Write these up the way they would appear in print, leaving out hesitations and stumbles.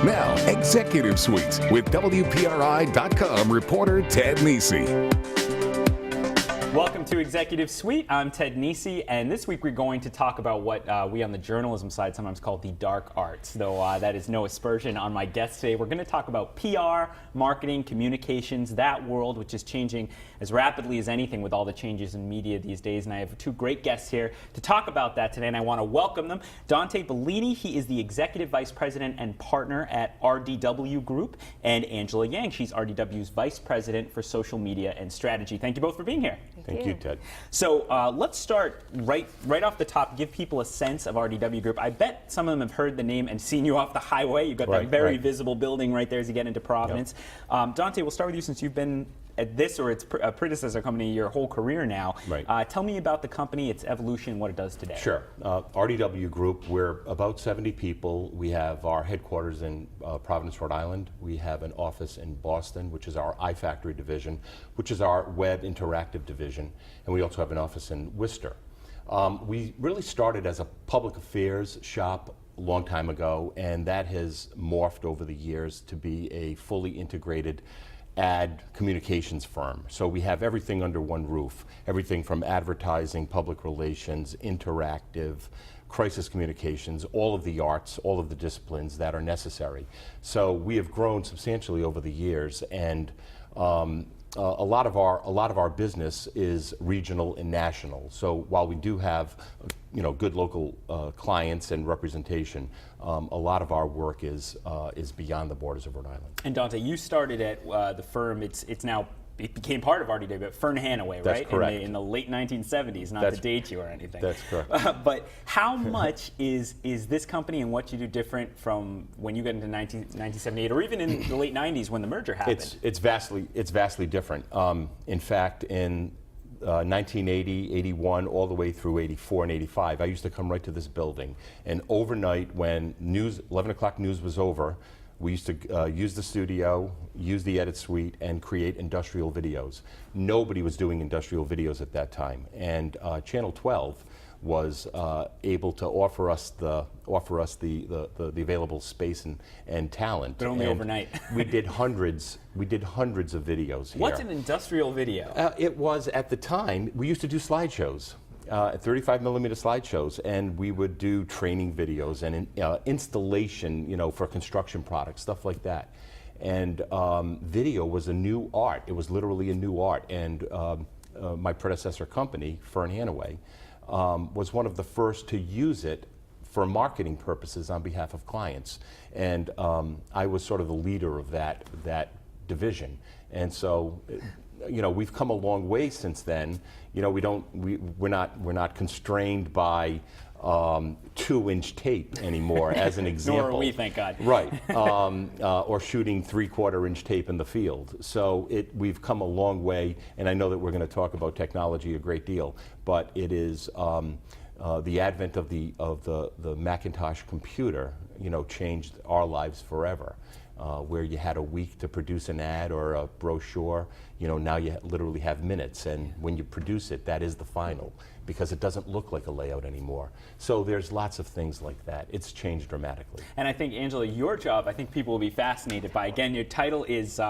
Now, Executive Suite with WPRI.com reporter Ted Nesi. Welcome to Executive Suite. I'm Ted Nesi, and this week we're going to talk about what we on the journalism side sometimes call the dark arts, though that is no aspersion on my guest today. We're going to talk about PR, marketing, communications, that world which is changing as rapidly as anything with all the changes in media these days, and I have two great guests here to talk about that today, and I want to welcome them. Dante Bellini, he is the Executive Vice President and Partner at RDW Group, and Angela Yang, she's RDW's Vice President for Social Media and Strategy. Thank you both for being here. Thank you, Ted. So let's start right off the top, give people a sense of RDW Group. I bet some of them have heard the name and seen you off the highway. You've got that very visible building right there as you get into Providence. Yep. Dante, we'll start with you since you've been at this or its predecessor company your whole career now. Right. Tell me about the company, its evolution, what it does today. Sure. RDW Group, we're about 70 people. We have our headquarters in Providence, Rhode Island. We have an office in Boston, which is our iFactory division, which is our web interactive division. And we also have an office in Worcester. We really started as a public affairs shop a long time ago, and that has morphed over the years to be a fully integrated ad communications firm. So we have everything under one roof, everything from advertising, public relations, interactive, crisis communications, all of the arts, all of the disciplines that are necessary. So we have grown substantially over the years, and a lot of our business is regional and national. So while we do have, good local clients and representation, a lot of our work is beyond the borders of Rhode Island. And Dante, you started at the firm. It became part of RDW, but Fern Hanaway, That's right? correct. In the late 1970s, not to date you or anything. That's correct. But how much is this company and what you do different from when you got into 1978, or even in the late 90s when the merger happened? It's vastly different. In fact, in 1980, 81, all the way through 84 and 85, I used to come right to this building, and overnight when 11 o'clock news was over, we used to use the studio, use the edit suite, and create industrial videos. Nobody was doing industrial videos at that time, and Channel 12 was able to offer us the available space and talent. But only overnight. we did hundreds of videos here. What's an industrial video? It was, at the time, we used to do slideshows. 35 millimeter slideshows, and we would do training videos and installation, for construction products, stuff like that. And video was a new art. It was literally a new art. And my predecessor company, Fern Hanaway, was one of the first to use it for marketing purposes on behalf of clients. And I was sort of the leader of that division. And so, we've come a long way since then. We're not constrained by 2-inch tape anymore, as an example. Nor are we, thank God. Right. Or shooting 3/4-inch tape in the field. So we've come a long way, and I know that we're going to talk about technology a great deal, but it is the advent of the Macintosh computer, changed our lives forever. Where you had a week to produce an ad or a brochure, now you literally have minutes, and when you produce it, that is the final, because it doesn't look like a layout anymore. So there's lots of things like that. It's changed dramatically. And I think, Angela, your job, I think people will be fascinated by. Again, your title is,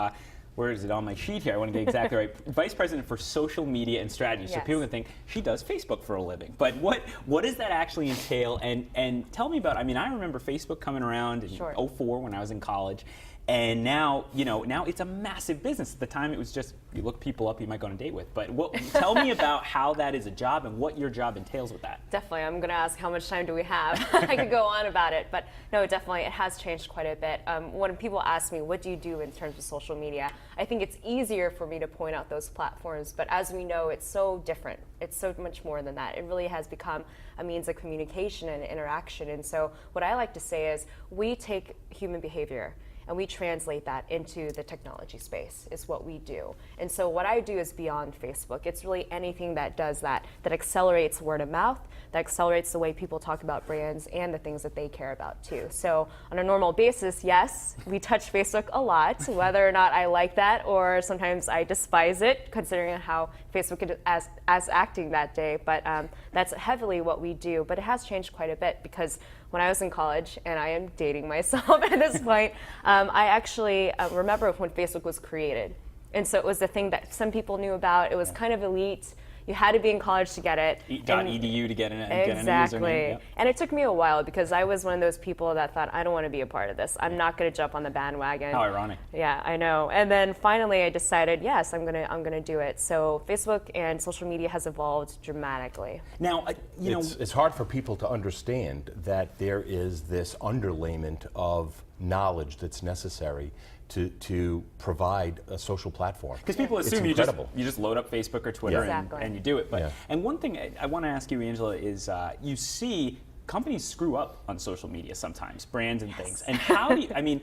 where is it on my sheet here? I want to get exactly right. Vice President for Social Media and Strategy. Yes. So people can think, she does Facebook for a living. But what does that actually entail? And tell me about, I remember Facebook coming around in 04 when I was in college. And now, now it's a massive business. At the time, it was just, you look people up you might go on a date with. But tell me about how that is a job and what your job entails with that. Definitely. I'm going to ask how much time do we have? I could go on about it. But no, definitely, it has changed quite a bit. When people ask me, what do you do in terms of social media? I think it's easier for me to point out those platforms. But as we know, it's so different. It's so much more than that. It really has become a means of communication and interaction. And so what I like to say is we take human behavior and we translate that into the technology space, is what we do. And so what I do is beyond Facebook. It's really anything that does that accelerates word of mouth, that accelerates the way people talk about brands and the things that they care about too. So on a normal basis, yes, we touch Facebook a lot, whether or not I like that or sometimes I despise it, considering how Facebook is as acting that day. But that's heavily what we do. But it has changed quite a bit because when I was in college, and I am dating myself at this point, I actually remember when Facebook was created. And so it was the thing that some people knew about. It was kind of elite. You had to be in college to get it. .edu to get an Exactly. username. Yep. And it took me a while because I was one of those people that thought, I don't want to be a part of this. I'm not going to jump on the bandwagon. How ironic. Yeah, I know. And then finally I decided, yes, I'm gonna do it. So Facebook and social media has evolved dramatically. Now, It's hard for people to understand that there is this underlayment of knowledge that's necessary to provide a social platform. because people It's assume you incredible. just load up Facebook or Twitter Exactly. and you do it. But Yeah. and one thing I want to ask you, Angela, is you see companies screw up on social media sometimes, brands and things. And how do you, I mean,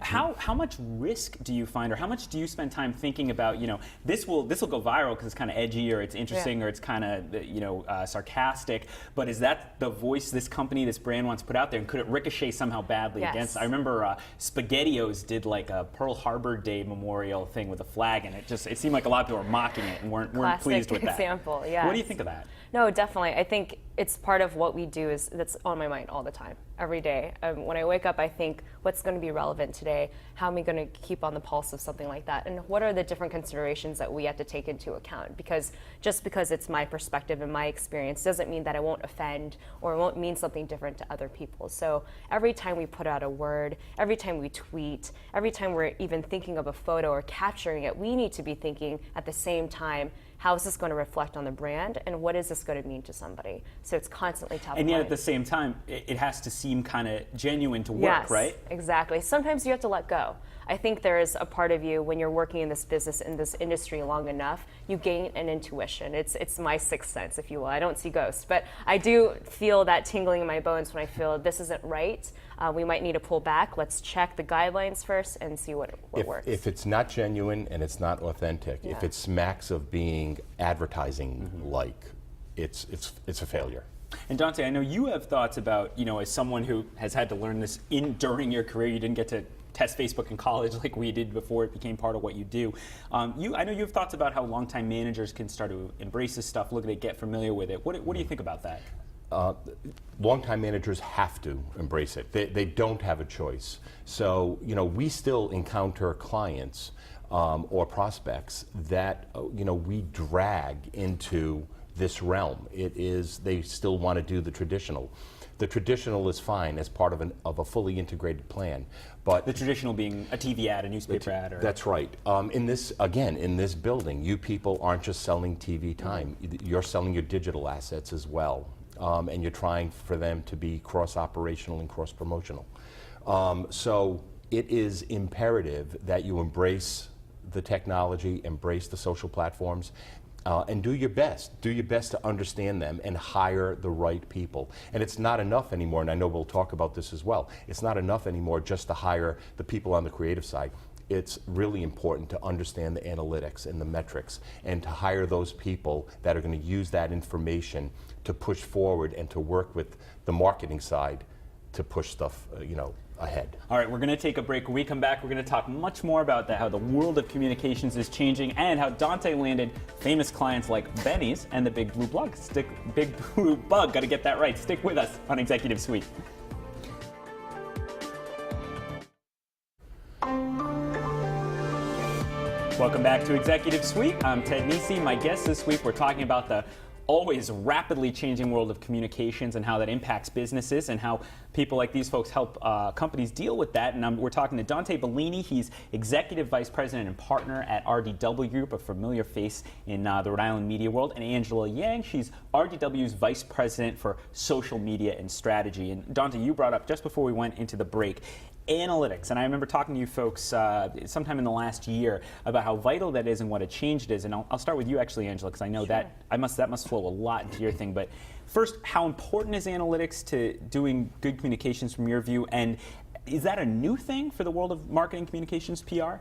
how much risk do you find, or how much do you spend time thinking about, this will go viral because it's kind of edgy, or it's interesting, or it's kind of sarcastic, but is that the voice this company, this brand wants to put out there, and could it ricochet somehow badly Yes. against? I remember SpaghettiOs did like a Pearl Harbor Day memorial thing with a flag, and it seemed like a lot of people were mocking it and weren't pleased with that. Example, yes. What do you think of that? No, definitely. I think it's part of what we do that's on my mind all the time, every day. When I wake up, I think, what's going to be relevant today? How am I going to keep on the pulse of something like that? And what are the different considerations that we have to take into account? Because just because it's my perspective and my experience doesn't mean that it won't offend or it won't mean something different to other people. So every time we put out a word, every time we tweet, every time we're even thinking of a photo or capturing it, we need to be thinking at the same time, how is this going to reflect on the brand, and what is this going to mean to somebody? So it's constantly top of And yet mind. at the same time, it has to seem kind of genuine to work, Yes, right? exactly. Sometimes you have to let go. I think there is a part of you when you're working in this business, in this industry long enough, you gain an intuition. It's my sixth sense, if you will. I don't see ghosts, but I do feel that tingling in my bones when I feel this isn't right. We might need to pull back. Let's check the guidelines first and see what works. If it's not genuine and it's not authentic, if it smacks of being advertising-like, it's a failure. And Dante, I know you have thoughts about, as someone who has had to learn this during your career, you didn't get to test Facebook in college like we did before it became part of what you do. I know you have thoughts about how longtime managers can start to embrace this stuff, look at it, get familiar with it. What do you think about that? Longtime managers have to embrace it. They don't have a choice. So, we still encounter clients or prospects that, we drag into this realm. They still want to do the traditional. The traditional is fine as part of a fully integrated plan, but The traditional being a TV ad, a newspaper ad, or that's right. In this building, you people aren't just selling TV time. You're selling your digital assets as well, and you're trying for them to be cross-operational and cross-promotional. So it is imperative that you embrace the technology, embrace the social platforms, and do your best. Do your best to understand them and hire the right people. And it's not enough anymore, and I know we'll talk about this as well, it's not enough anymore just to hire the people on the creative side. It's really important to understand the analytics and the metrics and to hire those people that are going to use that information to push forward and to work with the marketing side to push stuff, ahead. All right, we're going to take a break. When we come back, we're going to talk much more about that, how the world of communications is changing, and how Dante landed famous clients like Benny's and the Big Blue Bug. Big Blue Bug, got to get that right. Stick with us on Executive Suite. Welcome back to Executive Suite. I'm Ted Nisi. My guest this week, we're talking about the always rapidly changing world of communications and how that impacts businesses and how people like these folks help companies deal with that. And we're talking to Dante Bellini. He's Executive Vice President and Partner at RDW Group, a familiar face in the Rhode Island media world. And Angela Yang, she's RDW's Vice President for Social Media and Strategy. And Dante, you brought up just before we went into the break, analytics, and I remember talking to you folks sometime in the last year about how vital that is and what a change it is. And I'll start with you, actually, Angela, because I know that must flow a lot into your thing. But first, how important is analytics to doing good communications from your view? And is that a new thing for the world of marketing, communications, PR?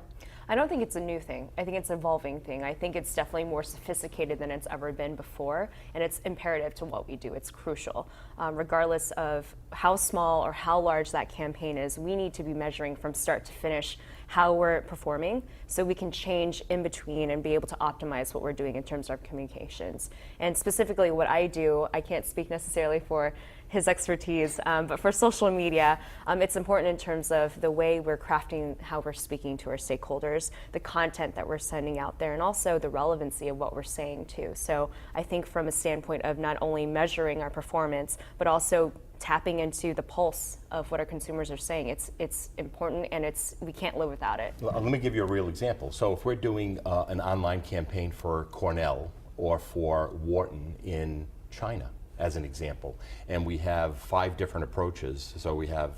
I don't think it's a new thing. I think it's an evolving thing. I think it's definitely more sophisticated than it's ever been before, and it's imperative to what we do. It's crucial. Regardless of how small or how large that campaign is, we need to be measuring from start to finish how we're performing so we can change in between and be able to optimize what we're doing in terms of communications. And specifically what I do, I can't speak necessarily for his expertise. But for social media, it's important in terms of the way we're crafting how we're speaking to our stakeholders, the content that we're sending out there, and also the relevancy of what we're saying too. So I think from a standpoint of not only measuring our performance, but also tapping into the pulse of what our consumers are saying. It's important, and we can't live without it. Well, let me give you a real example. So if we're doing an online campaign for Cornell or for Wharton in China, as an example, and we have 5 different approaches, so we have,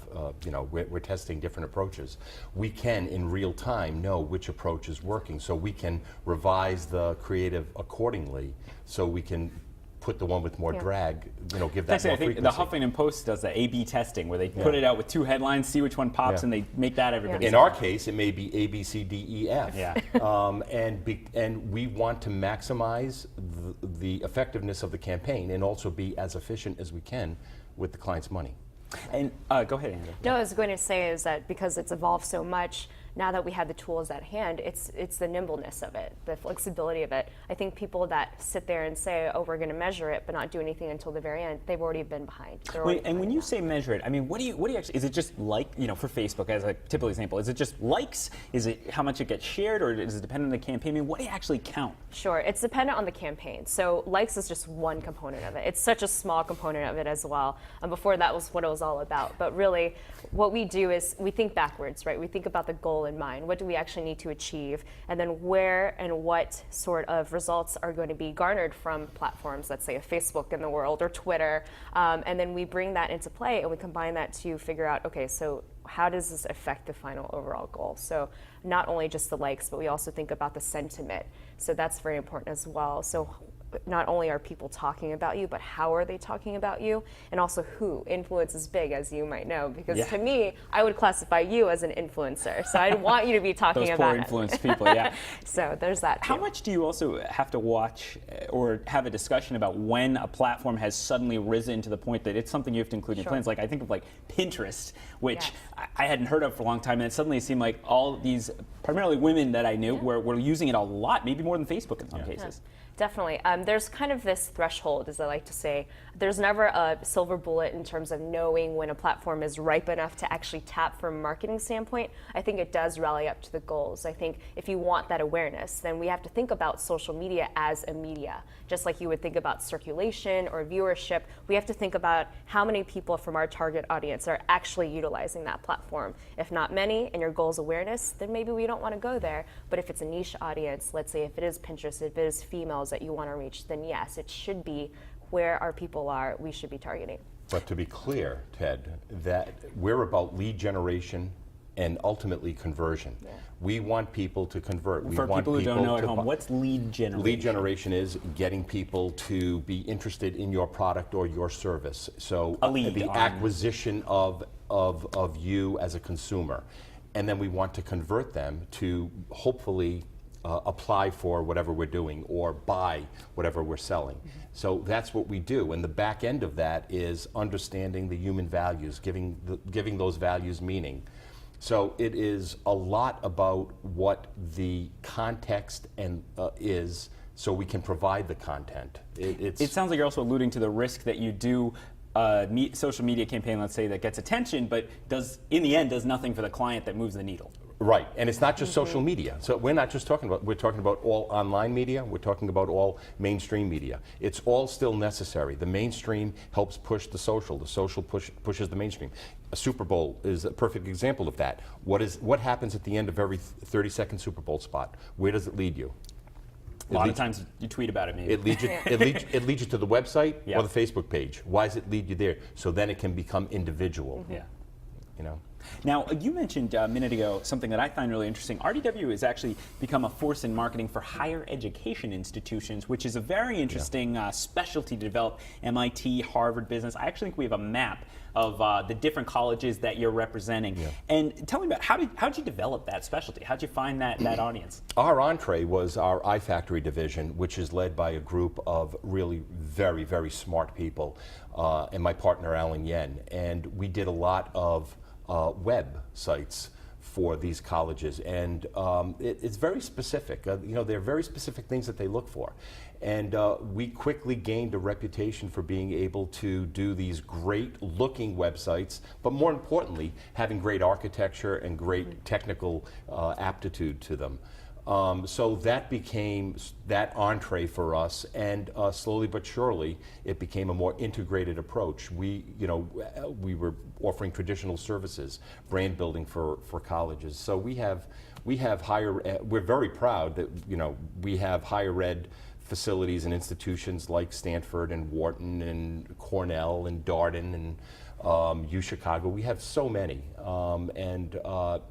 we're testing different approaches, we can in real time know which approach is working, so we can revise the creative accordingly, so we can put the one with more drag, give that Actually, more I think frequency. the Huffington Post does the A/B testing, where they put it out with 2 headlines, see which one pops, and they make that everybody. In our case, it may be A, B, C, D, E, F. Yeah. And we want to maximize the effectiveness of the campaign and also be as efficient as we can with the client's money. And go ahead, Andrew. No, I was going to say is that because it's evolved so much, now that we have the tools at hand, it's the nimbleness of it, the flexibility of it. I think people that sit there and say, oh, we're going to measure it, but not do anything until the very end, they've already been behind. Wait, and when you say measure it, I mean, what do you actually, is it just like, for Facebook as a typical example, is it just likes? Is it how much it gets shared, or is it dependent on the campaign? I mean, what do you actually count? Sure, it's dependent on the campaign. So likes is just one component of it. It's such a small component of it as well. Before that was what it was all about. But really, what we do is we think backwards, right? We think about the goal in mind. What do we actually need to achieve? And then where and what sort of results are going to be garnered from platforms, let's say a Facebook in the world or Twitter. And then we bring that into play and we combine that to figure out, okay, so how does this affect the final overall goal? So not only just the likes, but we also think about the sentiment. So that's very important as well. So not only are people talking about you, but how are they talking about you? And also who. Influence is big, as you might know, because to me, I would classify you as an influencer. So I'd want you to be talking Those about poor influenced people, yeah. So there's that too. How much do you also have to watch or have a discussion about when a platform has suddenly risen to the point that it's something you have to include in your plans? Like I think of like Pinterest, which I hadn't heard of for a long time, and it suddenly seemed like all these, primarily women that I knew, were using it a lot, maybe more than Facebook in some cases. Definitely. There's kind of this threshold, as I like to say. There's never a silver bullet in terms of knowing when a platform is ripe enough to actually tap from a marketing standpoint. I think it does rally up to the goals. I think if you want that awareness, then we have to think about social media as a media. Just like you would think about circulation or viewership, we have to think about how many people from our target audience are actually utilizing that platform. If not many, and your goal is awareness, then maybe we don't want to go there. But if it's a niche audience, let's say if it is Pinterest, if it is females that you want to reach, then yes, it should be where our people are, we should be targeting. But to be clear, Ted, that we're about lead generation and ultimately conversion. We want people to convert. For people who don't know at home, what's lead generation? Lead generation is getting people to be interested in your product or your service. So the acquisition of you as a consumer. And then we want to convert them to hopefully apply for whatever we're doing or buy whatever we're selling. So that's what we do, and the back end of that is understanding the human values, giving those values meaning. So it is a lot about what the context is, so we can provide the content. It sounds like you're also alluding to the risk that you do social media campaign, let's say, that gets attention, but in the end does nothing for the client that moves the needle. Right, and it's not just social media. So we're not just talking about, we're talking about all online media, we're talking about all mainstream media. It's all still necessary. The mainstream helps push the social pushes the mainstream. A Super Bowl is a perfect example of that. What happens at the end of every 30-second Super Bowl spot? Where does it lead you? A lot of times you tweet about it, maybe. It leads you to the website or the Facebook page. Why does it lead you there? So then it can become individual. Yeah. You know. Now, you mentioned a minute ago something that I find really interesting. RDW has actually become a force in marketing for higher education institutions, which is a very interesting specialty to develop. MIT, Harvard Business. I actually think we have a map of the different colleges that you're representing. Yeah. And tell me about how'd you develop that specialty? How'd you find that audience? Our entree was our iFactory division, which is led by a group of really very, very smart people, and my partner Alan Yen. And we did a lot of web sites for these colleges, and it's very specific. There are very specific things that they look for, and we quickly gained a reputation for being able to do these great-looking websites, but more importantly, having great architecture and great technical aptitude to them. So that became that entree for us, and slowly but surely, it became a more integrated approach. We were offering traditional services, brand building for colleges. So we have we're very proud that we have higher ed facilities and institutions like Stanford and Wharton and Cornell and Darden and U Chicago. We have so many, and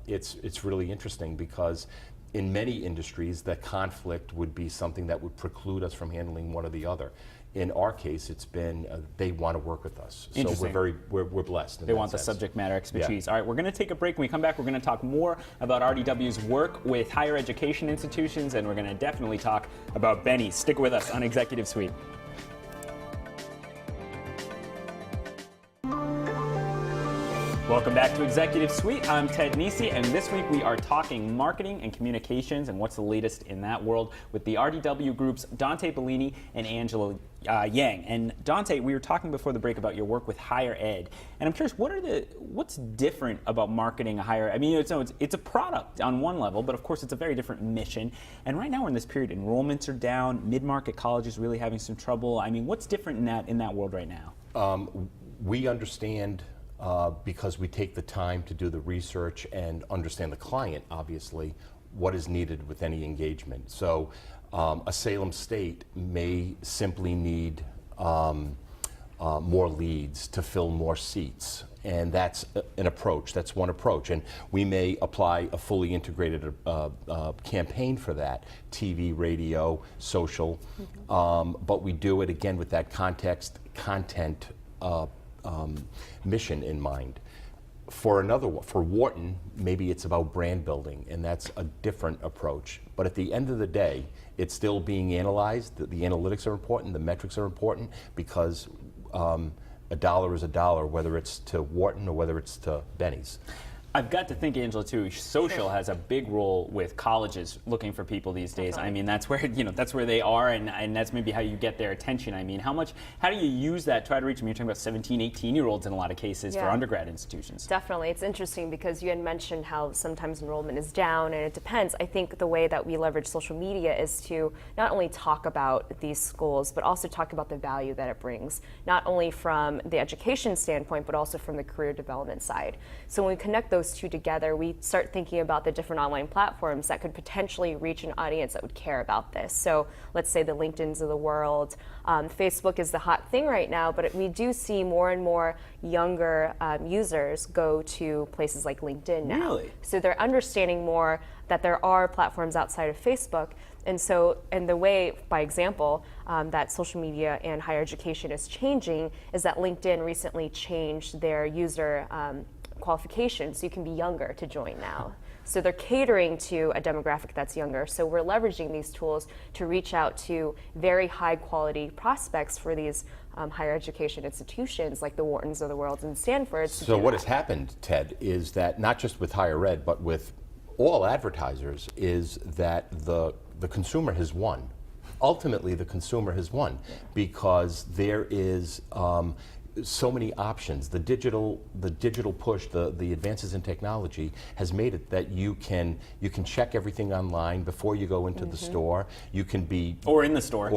it's really interesting because in many industries, the conflict would be something that would preclude us from handling one or the other. In our case, it's been they want to work with us, so we're blessed. They want the subject matter expertise. Yeah. All right, we're going to take a break. When we come back, we're going to talk more about RDW's work with higher education institutions, and we're going to definitely talk about Benny. Stick with us on Executive Suite. Welcome back to Executive Suite. I'm Ted Nisi, and this week we are talking marketing and communications and what's the latest in that world with the RDW Group's Dante Bellini and Angela Yang. And Dante, we were talking before the break about your work with higher ed, and I'm curious, what's different about marketing a higher? I mean, it's a product on one level, but of course it's a very different mission. And right now we're in this period, enrollments are down, mid-market colleges really having some trouble. I mean, what's different in that world right now? We understand. Because we take the time to do the research and understand the client, obviously, what is needed with any engagement. So a Salem State may simply need more leads to fill more seats. And that's an approach, that's one approach. And we may apply a fully integrated campaign for that, TV, radio, social, but we do it again with that content mission in mind. For Wharton, maybe it's about brand building, and that's a different approach. But at the end of the day, it's still being analyzed. The analytics are important, the metrics are important, because a dollar is a dollar, whether it's to Wharton or whether it's to Benny's. I've got to think, Angela, too, social has a big role with colleges looking for people these days. Definitely. I mean, that's where they are, and that's maybe how you get their attention. I mean, how do you use that, try to reach them? You're talking about 17, 18-year-olds in a lot of cases for undergrad institutions. Definitely. It's interesting because you had mentioned how sometimes enrollment is down, and it depends. I think the way that we leverage social media is to not only talk about these schools, but also talk about the value that it brings, not only from the education standpoint, but also from the career development side. So when we connect those two together, we start thinking about the different online platforms that could potentially reach an audience that would care about this. So let's say the LinkedIns of the world. Facebook is the hot thing right now, but we do see more and more younger users go to places like LinkedIn now. Really? So they're understanding more that there are platforms outside of Facebook. And the way, by example, that social media and higher education is changing is that LinkedIn recently changed their user qualifications, so you can be younger to join now. So they're catering to a demographic that's younger. So we're leveraging these tools to reach out to very high quality prospects for these higher education institutions like the Whartons of the world and Stanfords. So what has happened, Ted, is that not just with higher ed, but with all advertisers, is that the consumer has won. Ultimately, the consumer has won because there is so many options. The digital push, the advances in technology has made it that you can check everything online before you go into the store. You can be in the store.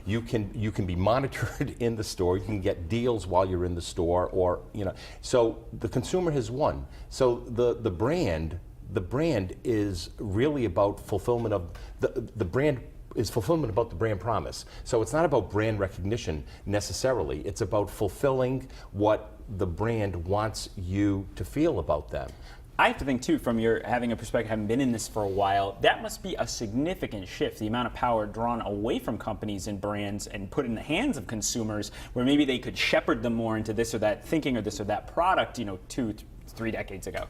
You can be monitored in the store. You can get deals while you're in the store, or So the consumer has won. So the brand is really about fulfillment of the brand. Is fulfillment about the brand promise. So it's not about brand recognition necessarily. It's about fulfilling what the brand wants you to feel about them. I have to think, too, from your having a perspective, having been in this for a while, that must be a significant shift, the amount of power drawn away from companies and brands and put in the hands of consumers, where maybe they could shepherd them more into this or that thinking or this or that product, 2-3 decades ago.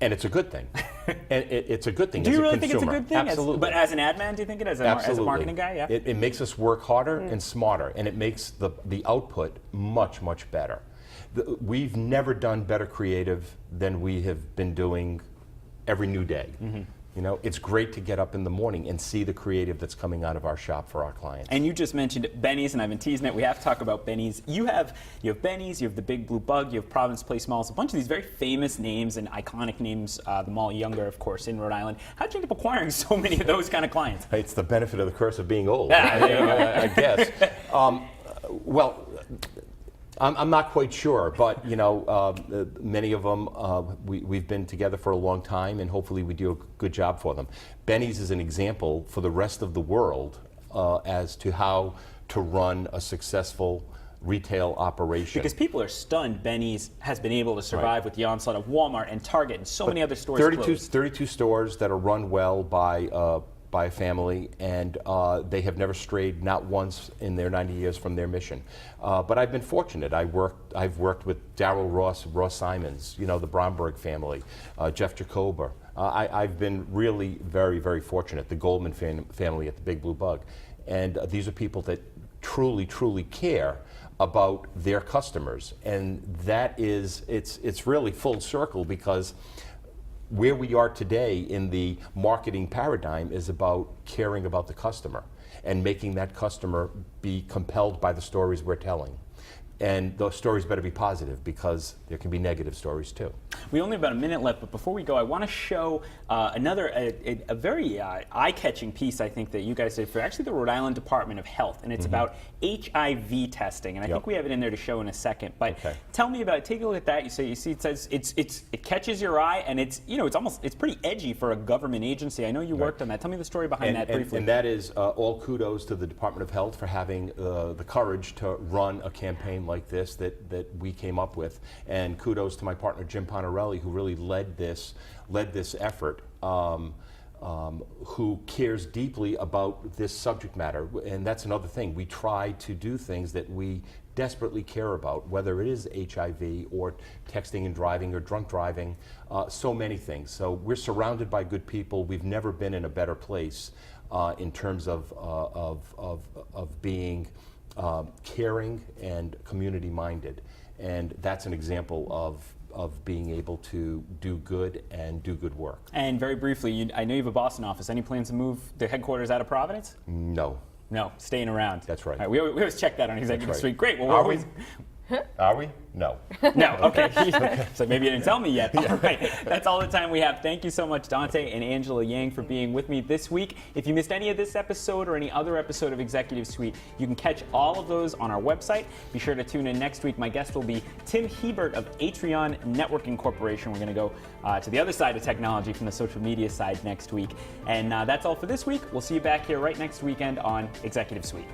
And it's a good thing. And it's a good thing. Do you really think it's a good thing? Absolutely. But as an ad man, do you think it is? As a marketing guy, yeah? It makes us work harder and smarter, and it makes the output much, much better. We've never done better creative than we have been doing every new day. You know, it's great to get up in the morning and see the creative that's coming out of our shop for our clients. And you just mentioned Benny's, and I've been teasing it. We have to talk about Benny's. You have Benny's, you have the Big Blue Bug, you have Providence Place Malls, a bunch of these very famous names and iconic names. The Mall Younger, of course, in Rhode Island. How'd you end up acquiring so many of those kind of clients? It's the benefit of the curse of being old, Yeah. I guess. Well, I'm not quite sure, but you know, many of them we've been together for a long time, and hopefully we do a good job for them. Benny's is an example for the rest of the world as to how to run a successful retail operation. Because people are stunned Benny's has been able to survive with the onslaught of Walmart and Target and so many other stores 32 stores that are run well by a family, and they have never strayed, not once in their 90 years, from their mission. But I've been fortunate. I've worked with Darryl Ross Simons, you know, the Bromberg family, Jeff Jacober. I've been really very, very fortunate. The Goldman family at the Big Blue Bug, and these are people that truly, truly care about their customers, and that is, it's really full circle, because where we are today in the marketing paradigm is about caring about the customer and making that customer be compelled by the stories we're telling. And those stories better be positive, because there can be negative stories too. We only have about a minute left, but before we go, I want to show a very eye-catching piece, I think, that you guys did for actually the Rhode Island Department of Health, and it's about HIV testing, and I think we have it in there to show in a second. But tell me about it. Take a look at that. You see it says it catches your eye, and it's pretty edgy for a government agency. I know you worked on that. Tell me the story behind that briefly. And that is all kudos to the Department of Health for having the courage to run a campaign like this that we came up with, and kudos to my partner Jim Ponarelli, who really led this effort, who cares deeply about this subject matter. And that's another thing. We try to do things that we desperately care about, whether it is HIV or texting and driving or drunk driving, so many things. So we're surrounded by good people. We've never been in a better place in terms of being caring and community-minded, and that's an example of being able to do good and do good work. And very briefly, I know you have a Boston office. Any plans to move the headquarters out of Providence? No. No, staying around. That's right. All right, we always check that on Executive Suite. Great. Well, Are we? Are we? No. No, okay. So maybe you didn't tell me yet. All right, that's all the time we have. Thank you so much, Dante and Angela Yang, for being with me this week. If you missed any of this episode or any other episode of Executive Suite, you can catch all of those on our website. Be sure to tune in next week. My guest will be Tim Hebert of Atrion Networking Corporation. We're going to go to the other side of technology, from the social media side, next week. And that's all for this week. We'll see you back here right next weekend on Executive Suite.